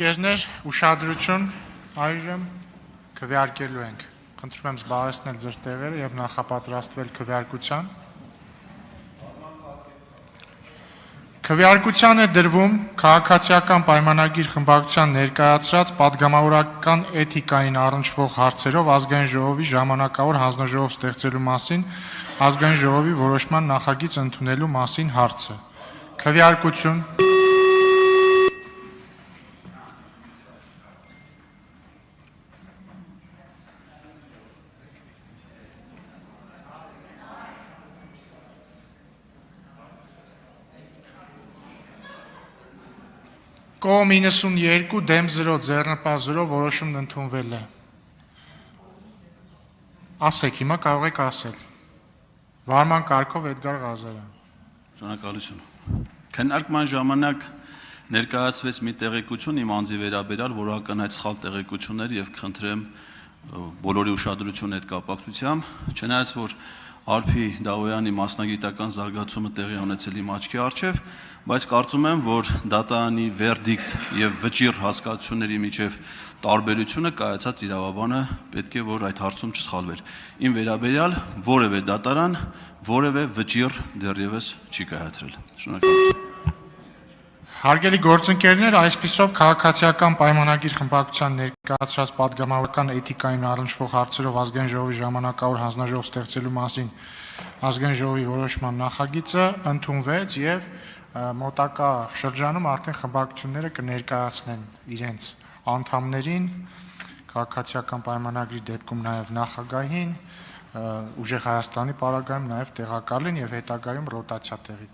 Երկներ, ուշադրություն, այժմ քվեարկելու ենք։ Խնդրում եմ զբաղեցնել ձեր տեղերը եւ նախապատրաստվել քվեարկության։ Քվեարկության է դրվում քաղաքացիական պայմանագիր խմբակցության ներկայացրած պատգամավորական էթիկային առնչվող հարցերով ազգային ժողովի ժամանակավոր հանձնաժողով ստեղծելու մասին ազգային ժողովի որոշման նախագիծ ընդունելու մասին հարցը։ Քվեարկություն։ Կողմ 92 դեմ 0 ձեռնպահ 0 որոշումն ընդունվել է։ Ասեք, հիմա կարող եք ասել։ Վարման կարգով Էդգար Ղազարյան։ Շնորհակալություն։ Քննարկման ժամանակ ներկայացվեց մի տեղեկություն իմ անձի վերաբերյալ, որը ակնհայտ սխալ տեղեկություն էր եւ խնդրեմ բոլորի ուշադրությունը այդ կապակցությամբ, չնայած որ Արփի Դավոյանի մասնագիտական զարգացումը տեղի ունեցել իմ աչքի առջև, բայց կարծում եմ, որ դատարանի վերդիկտ եւ վճիռ հասկացությունների միջև տարբերությունը կայացած իրավաբանը պետք է որ այդ հարցում չսխալվեր։ Իմ վերաբերյալ որևէ դատարան, որևէ վճիռ դեռևս չի կայացրել։ Շնորհակալություն։ Հարգելի գործընկերներ, այսպիսով քաղաքացիական պայմանագիր խմբակցության ներկայացրած պատգամավորական էթիկային առնչվող հարցերով ազգային ժողովի ժամանակավոր հանձնաժողով ստեղծելու մասին ազգային ժողովի որոշման նախագիծը ընդունվեց եւ մոտակա շրջանում արդեն խմբակցությունները կներկայացնեն իրենց անդամներին քաղաքացիական պայմանագրի դեպքում նաեւ նախագահին, ուժեղ Հայաստանի պարագայում նաեւ տեղակալին եւ հետագայում ռոտացիա տեղի